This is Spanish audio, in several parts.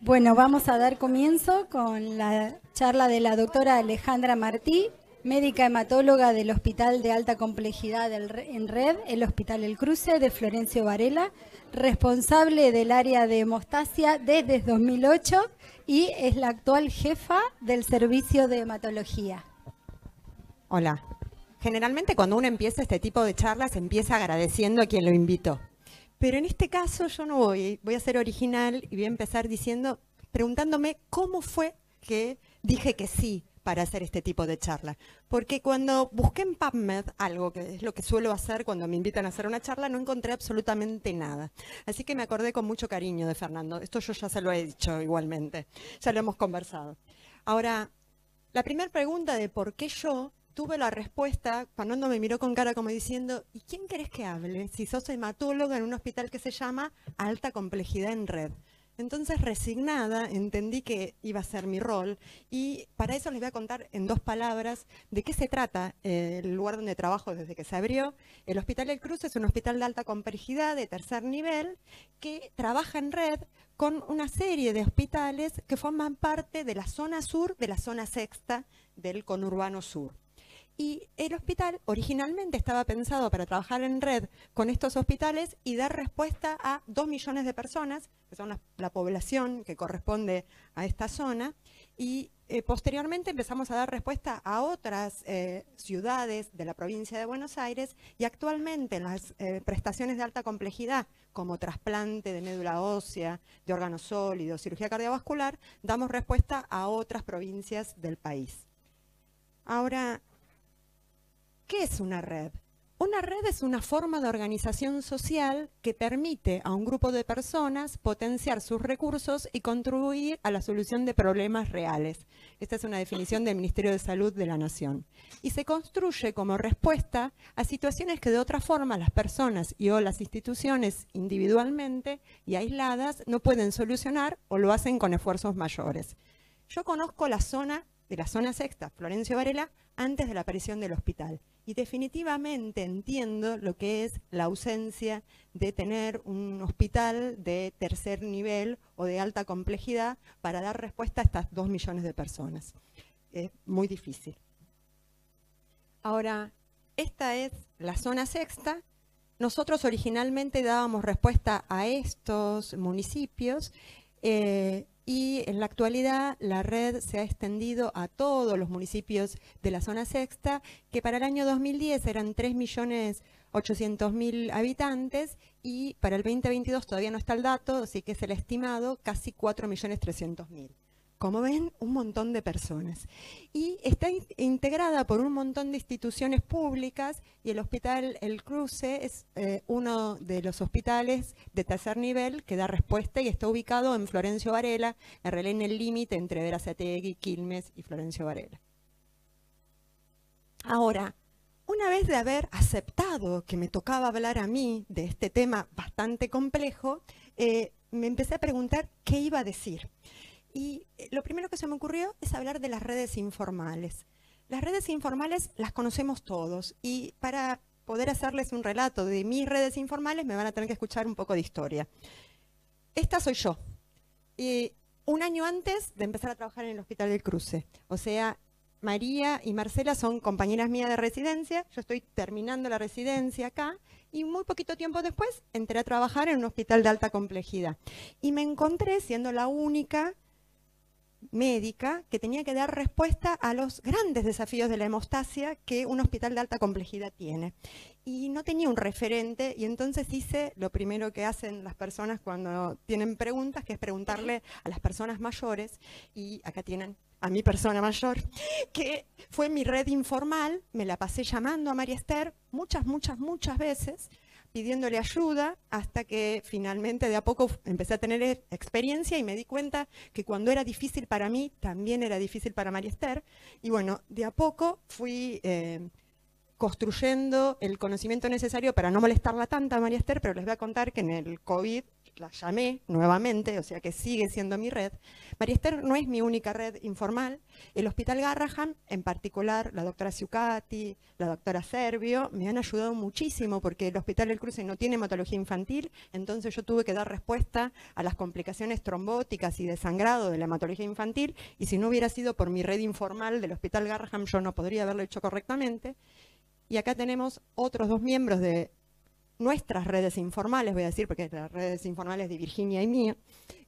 Bueno, vamos a dar comienzo con la charla de la doctora Alejandra Martí, médica hematóloga del Hospital de Alta Complejidad en Red, el Hospital El Cruce de Florencio Varela, responsable del área de hemostasia desde 2008 y es la actual jefa del servicio de hematología. Hola. Generalmente cuando uno empieza este tipo de charlas empieza agradeciendo a quien lo invitó. Pero en este caso yo no voy a ser original y voy a empezar preguntándome cómo fue que dije que sí para hacer este tipo de charla. Porque cuando busqué en PubMed, algo que es lo que suelo hacer cuando me invitan a hacer una charla, no encontré absolutamente nada. Así que me acordé con mucho cariño de Fernando. Esto yo ya se lo he dicho igualmente, ya lo hemos conversado. Ahora, la primera pregunta de por qué yo tuve la respuesta, Fernando me miró con cara como diciendo, ¿y quién querés que hable si sos hematóloga en un hospital que se llama Alta Complejidad en Red? Entonces, resignada, entendí que iba a ser mi rol y para eso les voy a contar en 2 palabras de qué se trata el lugar donde trabajo desde que se abrió. El Hospital El Cruce es un hospital de alta complejidad de tercer nivel que trabaja en red con una serie de hospitales que forman parte de la zona sur, de la zona sexta del conurbano sur. Y el hospital originalmente estaba pensado para trabajar en red con estos hospitales y dar respuesta a 2 millones de personas, que son la población que corresponde a esta zona, y posteriormente empezamos a dar respuesta a otras ciudades de la provincia de Buenos Aires y actualmente en las prestaciones de alta complejidad, como trasplante de médula ósea, de órganos sólidos, cirugía cardiovascular, damos respuesta a otras provincias del país. Ahora, ¿qué es una red? Una red es una forma de organización social que permite a un grupo de personas potenciar sus recursos y contribuir a la solución de problemas reales. Esta es una definición del Ministerio de Salud de la Nación. Y se construye como respuesta a situaciones que de otra forma las personas y o las instituciones individualmente y aisladas no pueden solucionar o lo hacen con esfuerzos mayores. Yo conozco la zona sexta, Florencio Varela, antes de la aparición del hospital. Y definitivamente entiendo lo que es la ausencia de tener un hospital de tercer nivel o de alta complejidad para dar respuesta a estas 2 millones de personas. Es muy difícil. Ahora, esta es la zona sexta. Nosotros originalmente dábamos respuesta a estos municipios y en la actualidad la red se ha extendido a todos los municipios de la zona sexta, que para el año 2010 eran 3.800.000 habitantes y para el 2022 todavía no está el dato, así que es el estimado casi 4.300.000. Como ven, un montón de personas. Y está integrada por un montón de instituciones públicas y el Hospital El Cruce es uno de los hospitales de tercer nivel que da respuesta y está ubicado en Florencio Varela, en el límite entre Berazategui, Quilmes y Florencio Varela. Ahora, una vez de haber aceptado que me tocaba hablar a mí de este tema bastante complejo, me empecé a preguntar qué iba a decir. Y lo primero que se me ocurrió es hablar de las redes informales. Las redes informales las conocemos todos y para poder hacerles un relato de mis redes informales me van a tener que escuchar un poco de historia. Esta soy yo. Un año antes de empezar a trabajar en el Hospital del Cruce. O sea, María y Marcela son compañeras mías de residencia, yo estoy terminando la residencia acá y muy poquito tiempo después entré a trabajar en un hospital de alta complejidad. Y me encontré siendo la única médica que tenía que dar respuesta a los grandes desafíos de la hemostasia que un hospital de alta complejidad tiene. Y no tenía un referente y entonces hice lo primero que hacen las personas cuando tienen preguntas, que es preguntarle a las personas mayores, y acá tienen a mi persona mayor, que fue mi red informal, me la pasé llamando a María Esther muchas veces, pidiéndole ayuda hasta que finalmente de a poco empecé a tener experiencia y me di cuenta que cuando era difícil para mí, también era difícil para María Esther. Y bueno, de a poco fui construyendo el conocimiento necesario para no molestarla tanto a María Esther, pero les voy a contar que en el COVID la llamé nuevamente, o sea que sigue siendo mi red. María Esther no es mi única red informal. El Hospital Garrahan, en particular la doctora Ciucati, la doctora Servio, me han ayudado muchísimo porque el Hospital El Cruce no tiene hematología infantil, entonces yo tuve que dar respuesta a las complicaciones trombóticas y de sangrado de la hematología infantil, y si no hubiera sido por mi red informal del Hospital Garrahan, yo no podría haberlo hecho correctamente. Y acá tenemos otros 2 miembros de nuestras redes informales, voy a decir, porque las redes informales de Virginia y mía,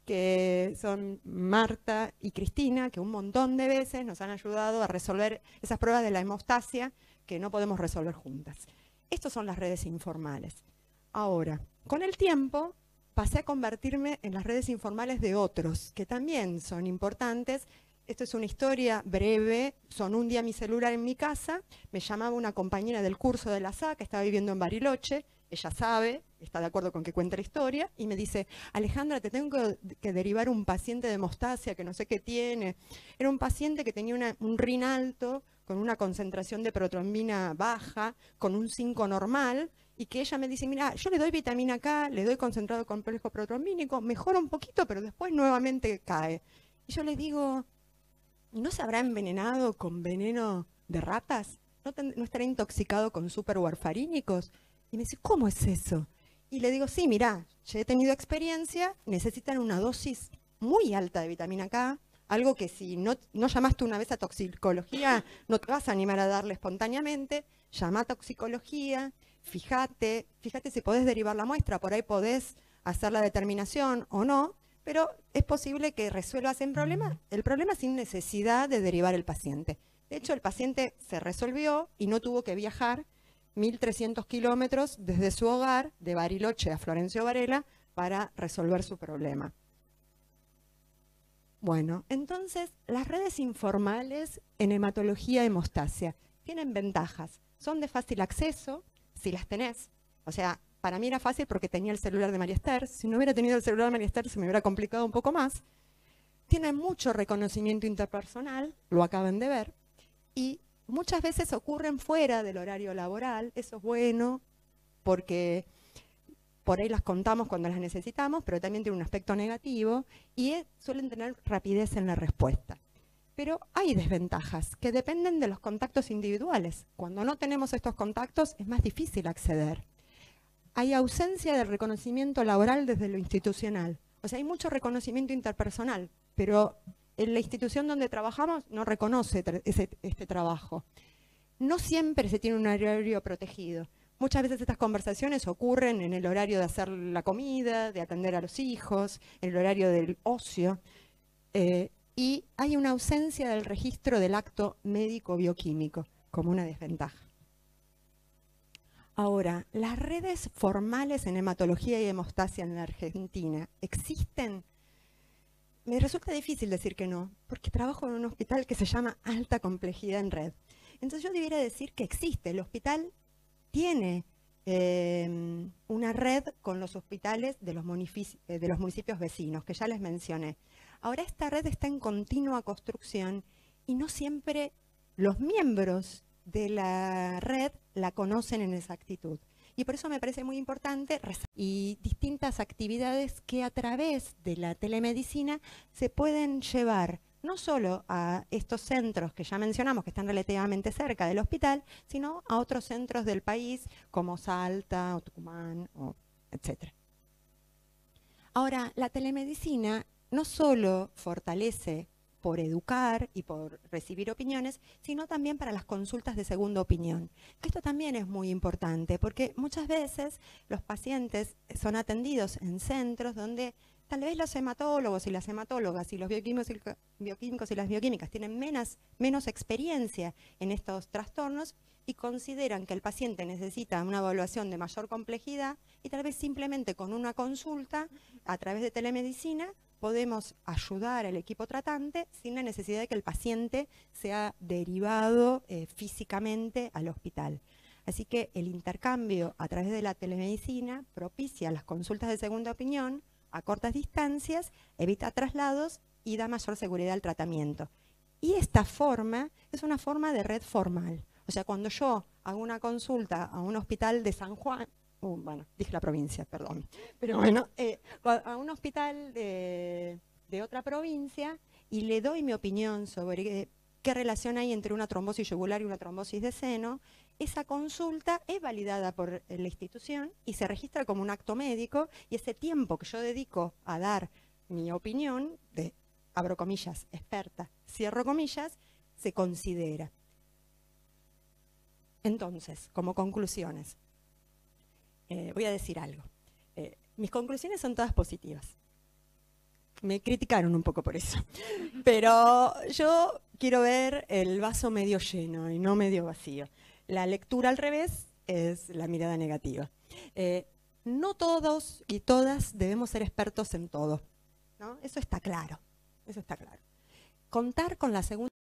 que son Marta y Cristina, que un montón de veces nos han ayudado a resolver esas pruebas de la hemostasia que no podemos resolver juntas. Estas son las redes informales. Ahora, con el tiempo, pasé a convertirme en las redes informales de otros, que también son importantes. Esto es una historia breve. Son un día mi celular en mi casa, me llamaba una compañera del curso de la SA, que estaba viviendo en Bariloche. Ella sabe, está de acuerdo con que cuente la historia, y me dice: Alejandra, te tengo que derivar un paciente de hemostasia que no sé qué tiene. Era un paciente que tenía un RIN alto, con una concentración de protrombina baja, con un 5 normal, y que ella me dice: mira, yo le doy vitamina K, le doy concentrado complejo protrombínico, mejora un poquito, pero después nuevamente cae. Y yo le digo: ¿no se habrá envenenado con veneno de ratas? ¿No estará intoxicado con superwarfarínicos? Y me dice: ¿cómo es eso? Y le digo: sí, mirá, ya he tenido experiencia, necesitan una dosis muy alta de vitamina K, algo que si no llamaste una vez a toxicología, no te vas a animar a darle espontáneamente. Llama a toxicología, fíjate si podés derivar la muestra, por ahí podés hacer la determinación o no, pero es posible que resuelvas el problema sin necesidad de derivar el paciente. De hecho, el paciente se resolvió y no tuvo que viajar 1.300 kilómetros desde su hogar, de Bariloche a Florencio Varela, para resolver su problema. Bueno, entonces, las redes informales en hematología hemostasia tienen ventajas. Son de fácil acceso, si las tenés. O sea, para mí era fácil porque tenía el celular de María Esther. Si no hubiera tenido el celular de María Esther, se me hubiera complicado un poco más. Tienen mucho reconocimiento interpersonal, lo acaban de ver, y muchas veces ocurren fuera del horario laboral. Eso es bueno porque por ahí las contamos cuando las necesitamos, pero también tiene un aspecto negativo y suelen tener rapidez en la respuesta. Pero hay desventajas que dependen de los contactos individuales. Cuando no tenemos estos contactos es más difícil acceder. Hay ausencia de reconocimiento laboral desde lo institucional. O sea, hay mucho reconocimiento interpersonal, pero en la institución donde trabajamos no reconoce este trabajo. No siempre se tiene un horario protegido. Muchas veces estas conversaciones ocurren en el horario de hacer la comida, de atender a los hijos, en el horario del ocio, y hay una ausencia del registro del acto médico-bioquímico como una desventaja. Ahora, ¿las redes formales en hematología y hemostasia en la Argentina existen? Me resulta difícil decir que no, porque trabajo en un hospital que se llama Alta Complejidad en Red. Entonces yo debería decir que existe. El hospital tiene una red con los hospitales de los municipios vecinos, que ya les mencioné. Ahora esta red está en continua construcción y no siempre los miembros de la red la conocen en exactitud. Y por eso me parece muy importante y distintas actividades que a través de la telemedicina se pueden llevar no solo a estos centros que ya mencionamos, que están relativamente cerca del hospital, sino a otros centros del país como Salta o Tucumán, etc. Ahora, la telemedicina no solo fortalece por educar y por recibir opiniones, sino también para las consultas de segunda opinión. Esto también es muy importante, porque muchas veces los pacientes son atendidos en centros donde tal vez los hematólogos y las hematólogas y los bioquímicos y las bioquímicas tienen menos experiencia en estos trastornos y consideran que el paciente necesita una evaluación de mayor complejidad y tal vez simplemente con una consulta a través de telemedicina podemos ayudar al equipo tratante sin la necesidad de que el paciente sea derivado físicamente al hospital. Así que el intercambio a través de la telemedicina propicia las consultas de segunda opinión a cortas distancias, evita traslados y da mayor seguridad al tratamiento. Y esta forma es una forma de red formal. O sea, cuando yo hago una consulta a un hospital de San Juan, bueno, dije la provincia, perdón, pero bueno, a un hospital de otra provincia y le doy mi opinión sobre qué relación hay entre una trombosis yugular y una trombosis de seno. Esa consulta es validada por la institución y se registra como un acto médico, y ese tiempo que yo dedico a dar mi opinión, de, abro comillas, experta, cierro comillas, se considera. Entonces, como conclusiones, voy a decir algo. Mis conclusiones son todas positivas. Me criticaron un poco por eso, pero yo quiero ver el vaso medio lleno y no medio vacío. La lectura al revés es la mirada negativa. No todos y todas debemos ser expertos en todo, ¿no? Eso está claro, eso está claro. Contar con la segunda